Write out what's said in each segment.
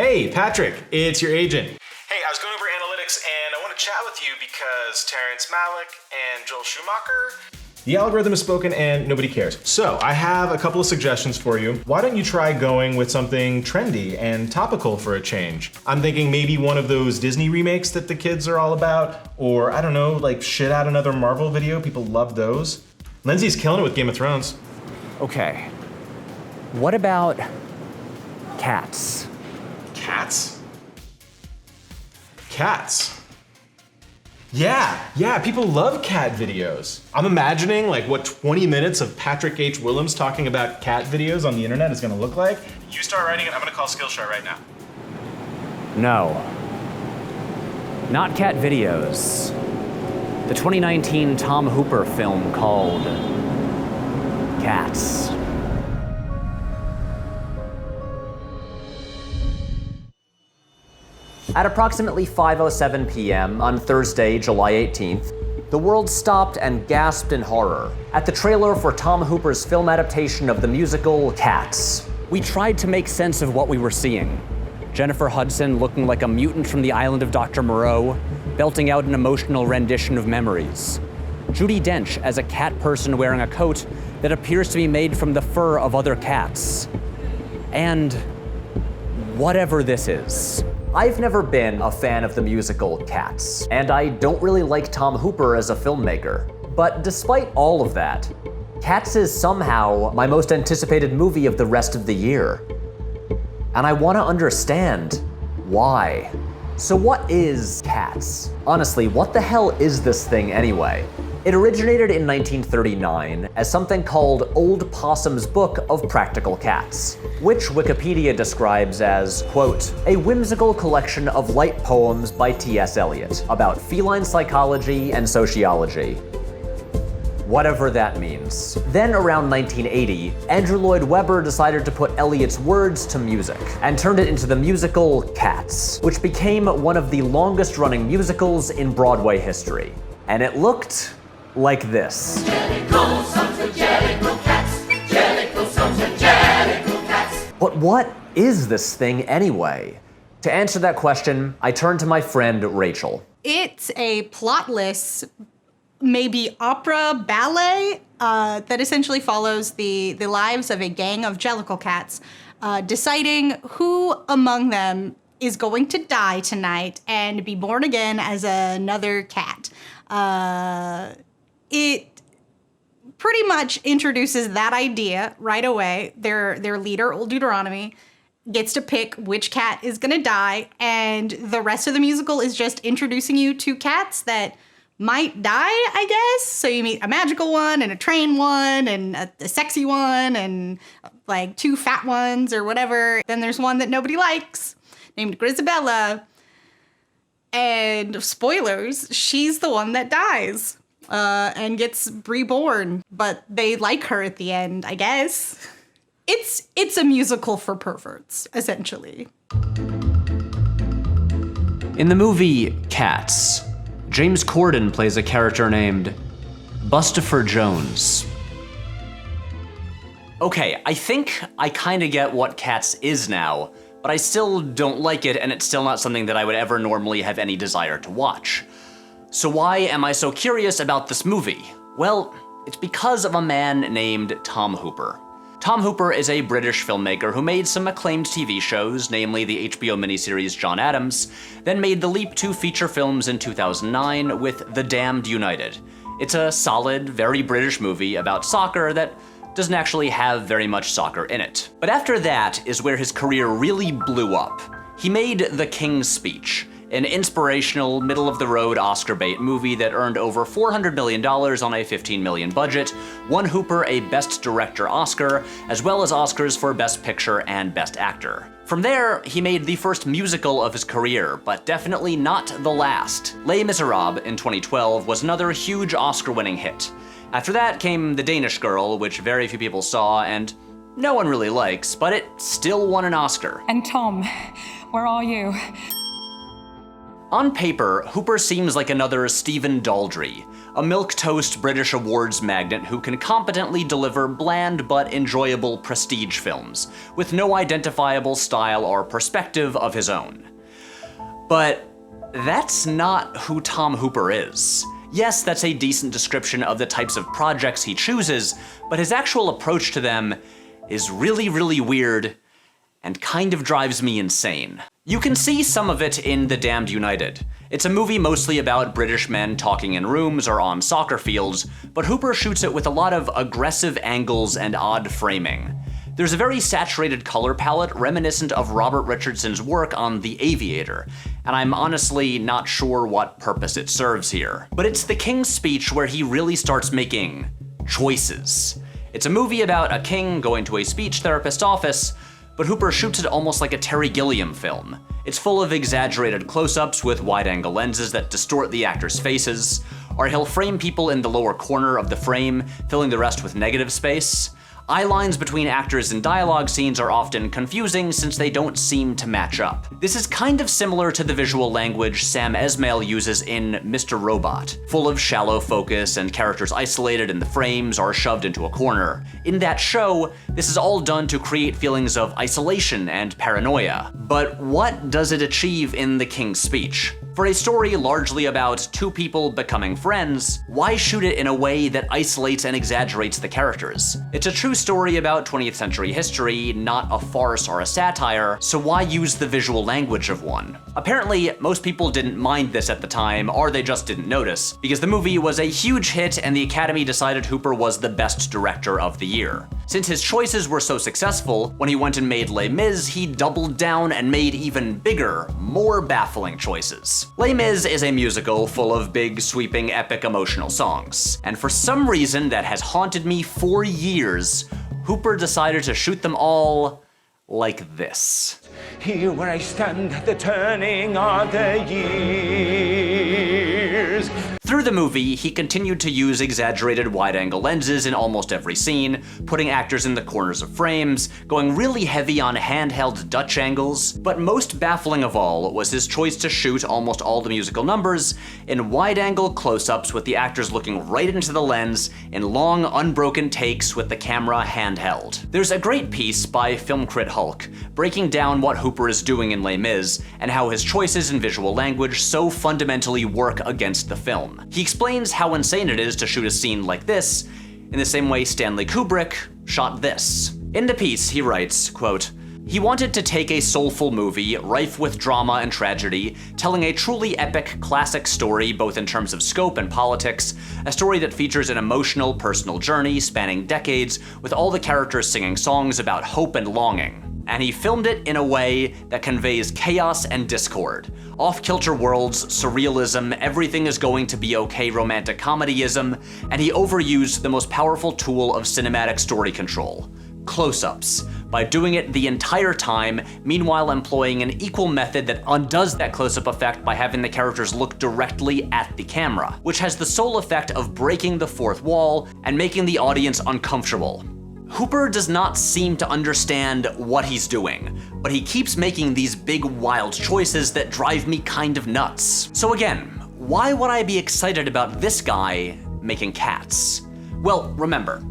Hey, Patrick, it's your agent. Hey, I was going over analytics and I want to chat with you because Terrence Malick and Joel Schumacher. The algorithm has spoken and nobody cares. So I have a couple of suggestions for you. Why don't you try going with something trendy and topical for a change? I'm thinking maybe one of those Disney remakes that the kids are all about, or I don't know, like shit out another Marvel video. People love those. Lindsay's killing it with Game of Thrones. Okay. What about cats? Cats? Cats. Yeah, people love cat videos. I'm imagining like what 20 minutes of Patrick H. Willems talking about cat videos on the internet is gonna look like. You start writing it, I'm gonna call Skillshare right now. No. Not cat videos. The 2019 Tom Hooper film called Cats. At approximately 5:07 p.m. on Thursday, July 18th, the world stopped and gasped in horror at the trailer for Tom Hooper's film adaptation of the musical Cats. We tried to make sense of what we were seeing. Jennifer Hudson looking like a mutant from the island of Dr. Moreau, belting out an emotional rendition of Memories. Judi Dench as a cat person wearing a coat that appears to be made from the fur of other cats. And whatever this is. I've never been a fan of the musical Cats, and I don't really like Tom Hooper as a filmmaker. But despite all of that, Cats is somehow my most anticipated movie of the rest of the year. And I want to understand why. So what is Cats? Honestly, what the hell is this thing anyway? It originated in 1939 as something called Old Possum's Book of Practical Cats, which Wikipedia describes as, quote, a whimsical collection of light poems by T.S. Eliot about feline psychology and sociology. Whatever that means. Then around 1980, Andrew Lloyd Webber decided to put Eliot's words to music and turned it into the musical Cats, which became one of the longest running musicals in Broadway history. And it looked like this. Jellicle songs with Jellicle cats. Jellicle songs with Jellicle cats. But what is this thing anyway? To answer that question, I turned to my friend Rachel. It's a plotless, maybe opera ballet that essentially follows the lives of a gang of Jellicle cats, deciding who among them is going to die tonight and be born again as another cat. It pretty much introduces that idea right away. Their leader, Old Deuteronomy, gets to pick which cat is gonna die, and the rest of the musical is just introducing you to cats that might die, I guess. So you meet a magical one and a trained one and a sexy one and like two fat ones or whatever. Then there's one that nobody likes named Grisabella. And spoilers, she's the one that dies and gets reborn. But they like her at the end, I guess. It's a musical for perverts, essentially. In the movie Cats, James Corden plays a character named Bustopher Jones. Okay, I think I kinda get what Cats is now, but I still don't like it, and it's still not something that I would ever normally have any desire to watch. So why am I so curious about this movie? Well, it's because of a man named Tom Hooper. Tom Hooper is a British filmmaker who made some acclaimed TV shows, namely the HBO miniseries John Adams, then made the leap to feature films in 2009 with The Damned United. It's a solid, very British movie about soccer that doesn't actually have very much soccer in it. But after that is where his career really blew up. He made The King's Speech, an inspirational, middle-of-the-road Oscar bait movie that earned over $400 million on a $15 million budget, won Hooper a Best Director Oscar, as well as Oscars for Best Picture and Best Actor. From there, he made the first musical of his career, but definitely not the last. Les Miserables in 2012 was another huge Oscar-winning hit. After that came The Danish Girl, which very few people saw and no one really likes, but it still won an Oscar. And Tom, where are you? On paper, Hooper seems like another Stephen Daldry, a milquetoast British awards magnate who can competently deliver bland but enjoyable prestige films, with no identifiable style or perspective of his own. But that's not who Tom Hooper is. Yes, that's a decent description of the types of projects he chooses, but his actual approach to them is really, really weird and kind of drives me insane. You can see some of it in The Damned United. It's a movie mostly about British men talking in rooms or on soccer fields, but Hooper shoots it with a lot of aggressive angles and odd framing. There's a very saturated color palette reminiscent of Robert Richardson's work on The Aviator, and I'm honestly not sure what purpose it serves here. But it's the King's Speech where he really starts making choices. It's a movie about a king going to a speech therapist office, but Hooper shoots it almost like a Terry Gilliam film. It's full of exaggerated close-ups with wide-angle lenses that distort the actors' faces, or he'll frame people in the lower corner of the frame, filling the rest with negative space. Eye lines between actors in dialogue scenes are often confusing since they don't seem to match up. This is kind of similar to the visual language Sam Esmail uses in Mr. Robot, full of shallow focus and characters isolated in the frames or shoved into a corner. In that show, this is all done to create feelings of isolation and paranoia. But what does it achieve in The King's Speech? For a story largely about two people becoming friends, why shoot it in a way that isolates and exaggerates the characters? It's a true story about 20th century history, not a farce or a satire, so why use the visual language of one? Apparently, most people didn't mind this at the time, or they just didn't notice, because the movie was a huge hit and the Academy decided Hooper was the best director of the year. Since his choices were so successful, when he went and made Les Mis, he doubled down and made even bigger, more baffling choices. Les Mis is a musical full of big, sweeping, epic, emotional songs. And for some reason that has haunted me for years, Hooper decided to shoot them all like this. Here where I stand at the turning of the years. Through the movie, he continued to use exaggerated wide-angle lenses in almost every scene, putting actors in the corners of frames, going really heavy on handheld Dutch angles, but most baffling of all was his choice to shoot almost all the musical numbers in wide-angle close-ups with the actors looking right into the lens in long, unbroken takes with the camera handheld. There's a great piece by film crit Hulk, breaking down what Hooper is doing in Les Mis and how his choices in visual language so fundamentally work against the film. He explains how insane it is to shoot a scene like this, in the same way Stanley Kubrick shot this. In the piece, he writes, quote, "He wanted to take a soulful movie, rife with drama and tragedy, telling a truly epic, classic story both in terms of scope and politics, a story that features an emotional, personal journey spanning decades, with all the characters singing songs about hope and longing. And he filmed it in a way that conveys chaos and discord. Off-kilter worlds, surrealism, everything is going to be okay romantic comedyism, and he overused the most powerful tool of cinematic story control, close-ups, by doing it the entire time, meanwhile employing an equal method that undoes that close-up effect by having the characters look directly at the camera, which has the sole effect of breaking the fourth wall and making the audience uncomfortable. Hooper does not seem to understand what he's doing, but he keeps making these big, wild choices that drive me kind of nuts. So again, why would I be excited about this guy making Cats? Well, remember,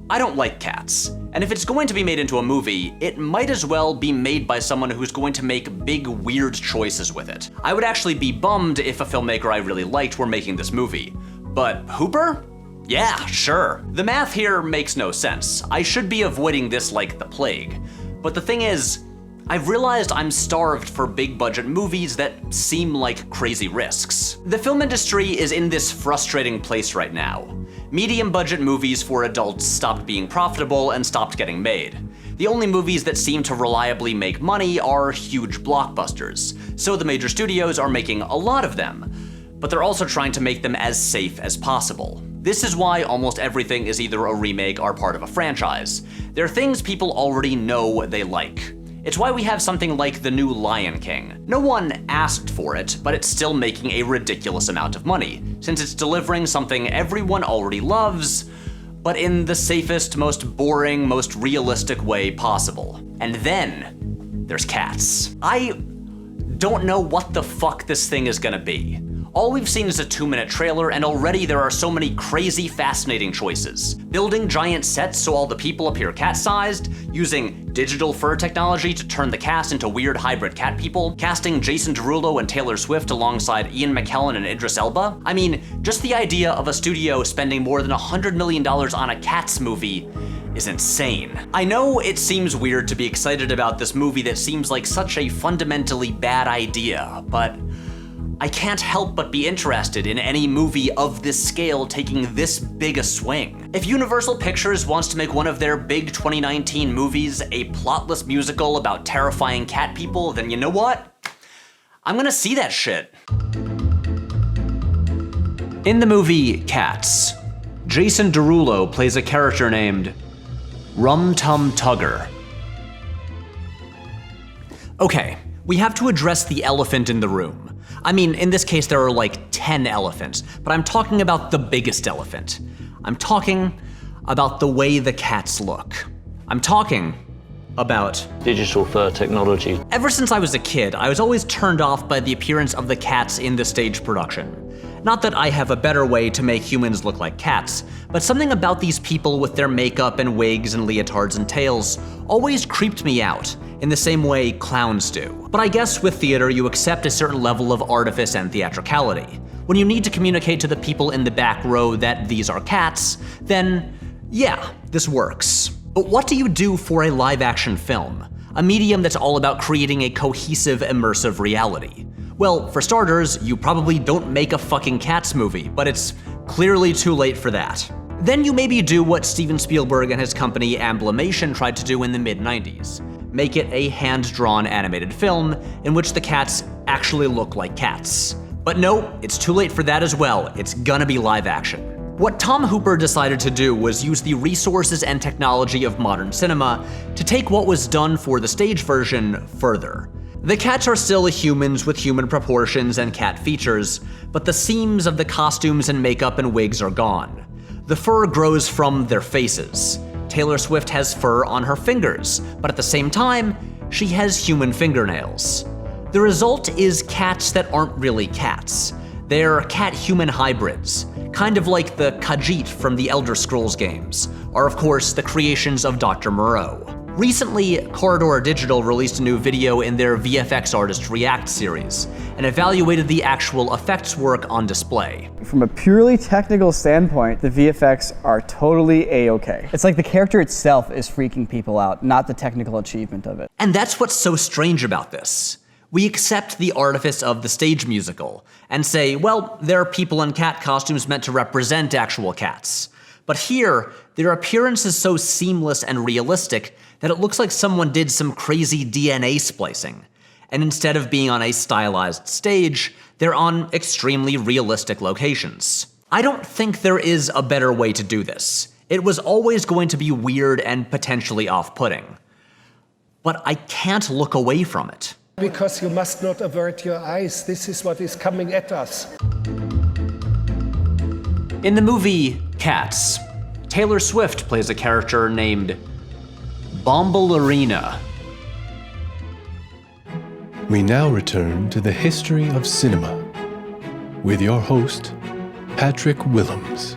I don't like Cats, and if it's going to be made into a movie, it might as well be made by someone who's going to make big, weird choices with it. I would actually be bummed if a filmmaker I really liked were making this movie. But Hooper? Yeah, sure. The math here makes no sense. I should be avoiding this like the plague. But the thing is, I've realized I'm starved for big budget movies that seem like crazy risks. The film industry is in this frustrating place right now. Medium budget movies for adults stopped being profitable and stopped getting made. The only movies that seem to reliably make money are huge blockbusters, so the major studios are making a lot of them, but they're also trying to make them as safe as possible. This is why almost everything is either a remake or part of a franchise. They're things people already know they like. It's why we have something like the new Lion King. No one asked for it, but it's still making a ridiculous amount of money, since it's delivering something everyone already loves, but in the safest, most boring, most realistic way possible. And then there's Cats. I don't know what the fuck this thing is gonna be. All we've seen is a 2-minute trailer, and already there are so many crazy, fascinating choices. Building giant sets so all the people appear cat-sized, using digital fur technology to turn the cast into weird hybrid cat people, casting Jason Derulo and Taylor Swift alongside Ian McKellen and Idris Elba. I mean, just the idea of a studio spending more than $100 million on a Cats movie is insane. I know it seems weird to be excited about this movie that seems like such a fundamentally bad idea, but I can't help but be interested in any movie of this scale taking this big a swing. If Universal Pictures wants to make one of their big 2019 movies a plotless musical about terrifying cat people, then you know what? I'm gonna see that shit. In the movie Cats, Jason Derulo plays a character named Rum Tum Tugger. Okay, we have to address the elephant in the room. I mean, in this case, there are like 10 elephants, but I'm talking about the biggest elephant. I'm talking about the way the cats look. I'm talking about digital fur technology. Ever since I was a kid, I was always turned off by the appearance of the cats in the stage production. Not that I have a better way to make humans look like cats, but something about these people with their makeup and wigs and leotards and tails always creeped me out, in the same way clowns do. But I guess with theater, you accept a certain level of artifice and theatricality. When you need to communicate to the people in the back row that these are cats, then yeah, this works. But what do you do for a live-action film? A medium that's all about creating a cohesive, immersive reality. Well, for starters, you probably don't make a fucking Cats movie, but it's clearly too late for that. Then you maybe do what Steven Spielberg and his company Amblimation tried to do in the mid-90s. Make it a hand-drawn animated film in which the cats actually look like cats. But no, it's too late for that as well. It's gonna be live action. What Tom Hooper decided to do was use the resources and technology of modern cinema to take what was done for the stage version further. The cats are still humans with human proportions and cat features, but the seams of the costumes and makeup and wigs are gone. The fur grows from their faces. Taylor Swift has fur on her fingers, but at the same time, she has human fingernails. The result is cats that aren't really cats. They're cat-human hybrids, kind of like the Khajiit from the Elder Scrolls games, are of course the creations of Dr. Moreau. Recently, Corridor Digital released a new video in their VFX Artist React series, and evaluated the actual effects work on display. From a purely technical standpoint, the VFX are totally A-okay. It's like the character itself is freaking people out, not the technical achievement of it. And that's what's so strange about this. We accept the artifice of the stage musical, and say, well, there are people in cat costumes meant to represent actual cats. But here, their appearance is so seamless and realistic that it looks like someone did some crazy DNA splicing. And instead of being on a stylized stage, they're on extremely realistic locations. I don't think there is a better way to do this. It was always going to be weird and potentially off-putting. But I can't look away from it. Because you must not avert your eyes. This is what is coming at us. In the movie Cats, Taylor Swift plays a character named Bombalurina. We now return to the history of cinema with your host, Patrick Willems.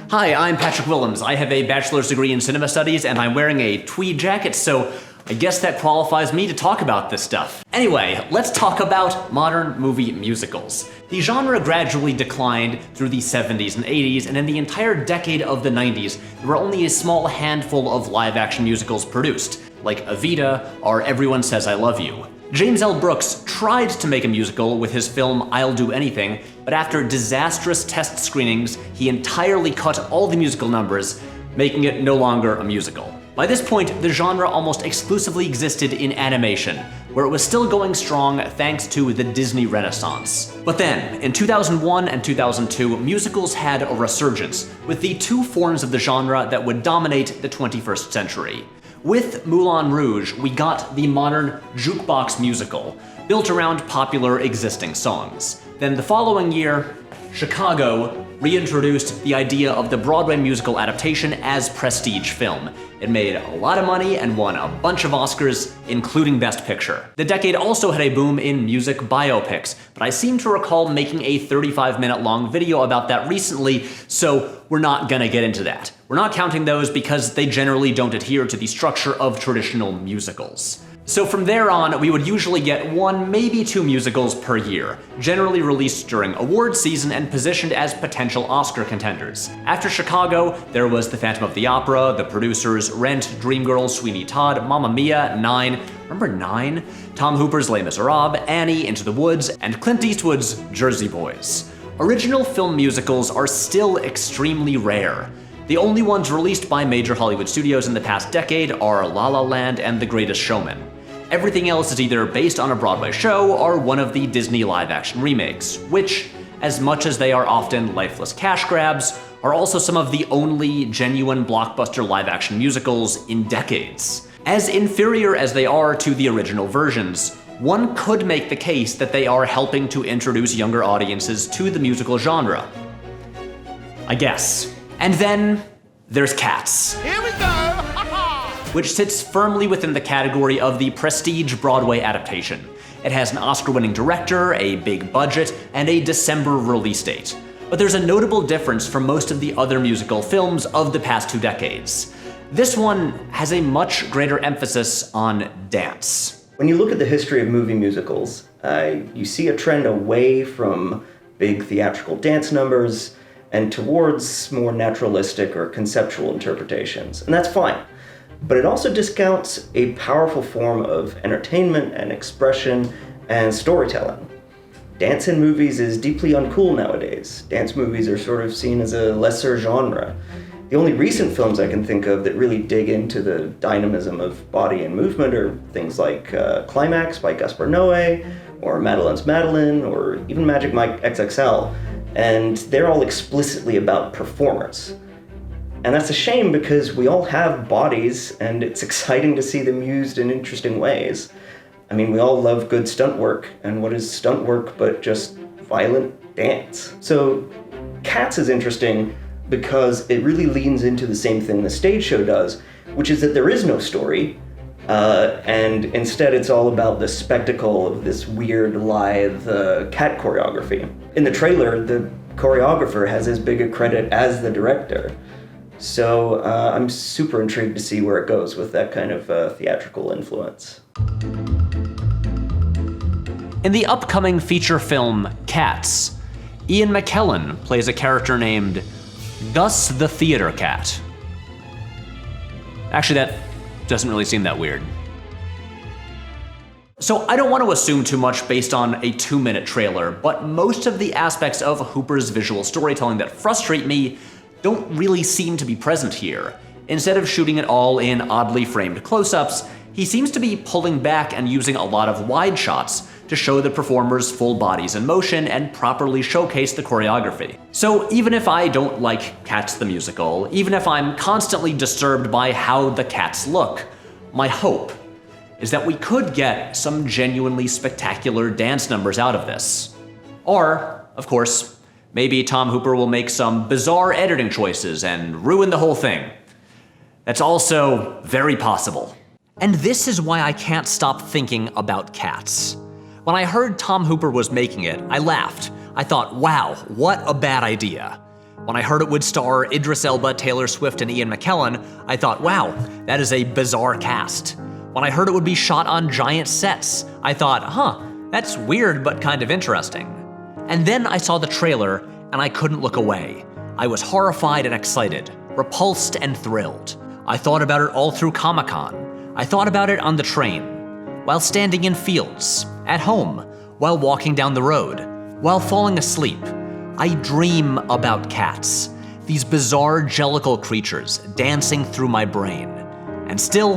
Hi, I'm Patrick Willems. I have a bachelor's degree in cinema studies and I'm wearing a tweed jacket, so I guess that qualifies me to talk about this stuff. Anyway, let's talk about modern movie musicals. The genre gradually declined through the 70s and 80s, and in the entire decade of the 90s, there were only a small handful of live-action musicals produced, like Evita or Everyone Says I Love You. James L. Brooks tried to make a musical with his film I'll Do Anything, but after disastrous test screenings, he entirely cut all the musical numbers, making it no longer a musical. By this point, the genre almost exclusively existed in animation, where it was still going strong thanks to the Disney Renaissance. But then, in 2001 and 2002, musicals had a resurgence, with the two forms of the genre that would dominate the 21st century. With Moulin Rouge, we got the modern jukebox musical, built around popular existing songs. Then the following year, Chicago reintroduced the idea of the Broadway musical adaptation as prestige film. It made a lot of money and won a bunch of Oscars, including Best Picture. The decade also had a boom in music biopics, but I seem to recall making a 35-minute long video about that recently, so we're not gonna get into that. We're not counting those because they generally don't adhere to the structure of traditional musicals. So from there on, we would usually get 1, maybe 2 musicals per year, generally released during award season and positioned as potential Oscar contenders. After Chicago, there was The Phantom of the Opera, The Producers, Rent, Dreamgirls, Sweeney Todd, Mamma Mia, 9, remember 9? Tom Hooper's Les Miserables, Annie, Into the Woods, and Clint Eastwood's Jersey Boys. Original film musicals are still extremely rare. The only ones released by major Hollywood studios in the past decade are La La Land and The Greatest Showman. Everything else is either based on a Broadway show or one of the Disney live-action remakes, which, as much as they are often lifeless cash grabs, are also some of the only genuine blockbuster live-action musicals in decades. As inferior as they are to the original versions, one could make the case that they are helping to introduce younger audiences to the musical genre. I guess. And then there's Cats. Here we go! Which sits firmly within the category of the prestige Broadway adaptation. It has an Oscar-winning director, a big budget, and a December release date. But there's a notable difference from most of the other musical films of the past 2 decades. This one has a much greater emphasis on dance. When you look at the history of movie musicals, you see a trend away from big theatrical dance numbers and towards more naturalistic or conceptual interpretations, and that's fine. But it also discounts a powerful form of entertainment and expression and storytelling. Dance in movies is deeply uncool nowadays. Dance movies are sort of seen as a lesser genre. The only recent films I can think of that really dig into the dynamism of body and movement are things like Climax by Gaspar Noé, or Madeleine's Madeleine, or even Magic Mike XXL, and they're all explicitly about performers. And that's a shame because we all have bodies and it's exciting to see them used in interesting ways. I mean, we all love good stunt work, and what is stunt work but just violent dance? So Cats is interesting because it really leans into the same thing the stage show does, which is that there is no story, and instead it's all about the spectacle of this weird, lithe cat choreography. In the trailer, the choreographer has as big a credit as the director. So I'm super intrigued to see where it goes with that kind of theatrical influence. In the upcoming feature film Cats, Ian McKellen plays a character named Gus the Theater Cat. Actually, that doesn't really seem that weird. So I don't want to assume too much based on a 2-minute trailer, but most of the aspects of Hooper's visual storytelling that frustrate me don't really seem to be present here. Instead of shooting it all in oddly framed close-ups, he seems to be pulling back and using a lot of wide shots to show the performers' full bodies in motion and properly showcase the choreography. So even if I don't like Cats the musical, even if I'm constantly disturbed by how the cats look, my hope is that we could get some genuinely spectacular dance numbers out of this. Or, of course, maybe Tom Hooper will make some bizarre editing choices and ruin the whole thing. That's also very possible. And this is why I can't stop thinking about Cats. When I heard Tom Hooper was making it, I laughed. I thought, wow, what a bad idea. When I heard it would star Idris Elba, Taylor Swift, and Ian McKellen, I thought, wow, that is a bizarre cast. When I heard it would be shot on giant sets, I thought, that's weird but kind of interesting. And then I saw the trailer and I couldn't look away. I was horrified and excited, repulsed and thrilled. I thought about it all through Comic-Con. I thought about it on the train, while standing in fields, at home, while walking down the road, while falling asleep. I dream about cats, these bizarre jellicle creatures dancing through my brain. And still,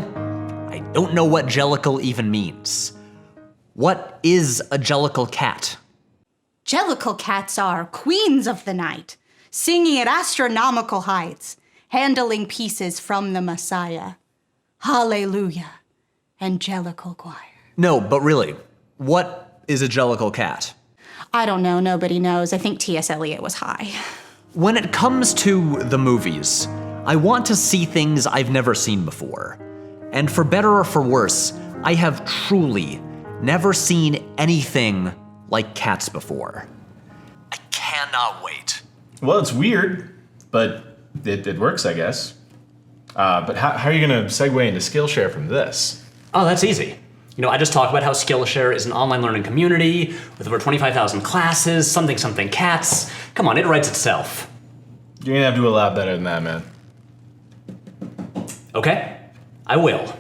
I don't know what jellicle even means. What is a jellicle cat? Jellicle cats are queens of the night, singing at astronomical heights, handling pieces from the Messiah. Hallelujah, Angelical choir. No, but really, what is a jellicle cat? I don't know, nobody knows. I think T.S. Eliot was high. When it comes to the movies, I want to see things I've never seen before. And for better or for worse, I have truly never seen anything like Cats before. I cannot wait. Well, it's weird, but it works, I guess. But how are you gonna segue into Skillshare from this? Oh, that's easy. I just talked about how Skillshare is an online learning community with over 25,000 classes, something cats. Come on, it writes itself. You're gonna have to do a lot better than that, man. Okay, I will.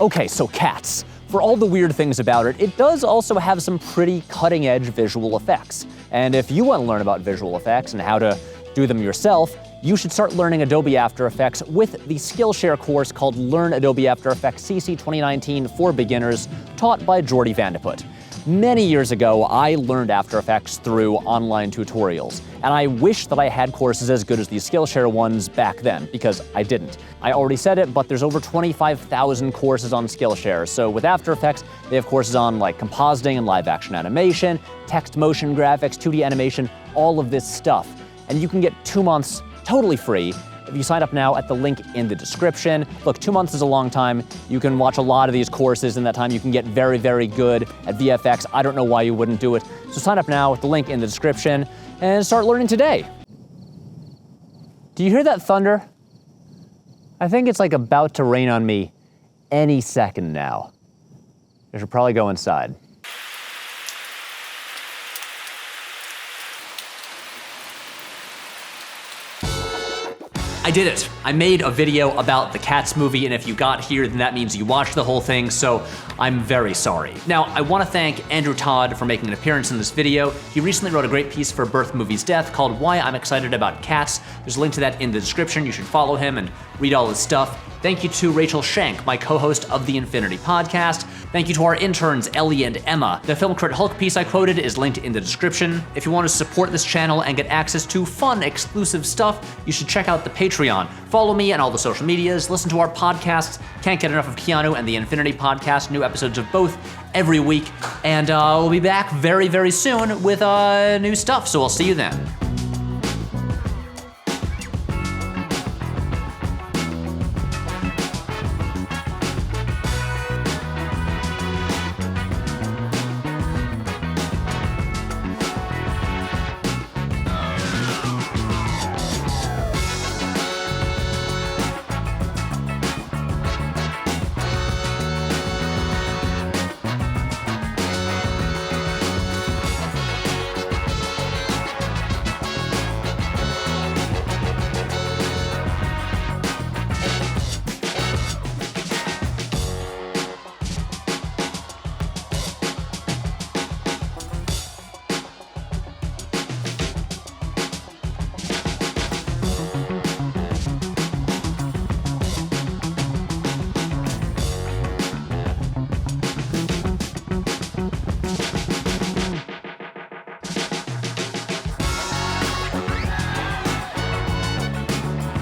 Okay, so Cats. For all the weird things about it, it does also have some pretty cutting-edge visual effects. And if you want to learn about visual effects and how to do them yourself, you should start learning Adobe After Effects with the Skillshare course called Learn Adobe After Effects CC 2019 for Beginners, taught by Jordy Vandeput. Many years ago, I learned After Effects through online tutorials, and I wish that I had courses as good as these Skillshare ones back then, because I didn't. I already said it, but there's over 25,000 courses on Skillshare, so with After Effects, they have courses on like compositing and live action animation, text motion graphics, 2D animation, all of this stuff. And you can get 2 months totally free if you sign up now at the link in the description. Look, 2 months is a long time. You can watch a lot of these courses in that time. You can get very, very good at VFX. I don't know why you wouldn't do it. So sign up now with the link in the description and start learning today. Do you hear that thunder? I think it's like about to rain on me any second now. I should probably go inside. I did it. I made a video about the Cats movie, and if you got here, then that means you watched the whole thing, so I'm very sorry. Now, I want to thank Andrew Todd for making an appearance in this video. He recently wrote a great piece for Birth Movie's Death called Why I'm Excited About Cats. There's a link to that in the description. You should follow him and read all his stuff. Thank you to Rachel Schenk, my co-host of the Infinity Podcast. Thank you to our interns, Ellie and Emma. The Film Crit Hulk piece I quoted is linked in the description. If you want to support this channel and get access to fun, exclusive stuff, you should check out the Patreon. Follow me on all the social medias, listen to our podcasts. Can't get enough of Keanu and the Infinity Podcast, new episodes of both every week. And we'll be back very, very soon with new stuff, so I'll see you then.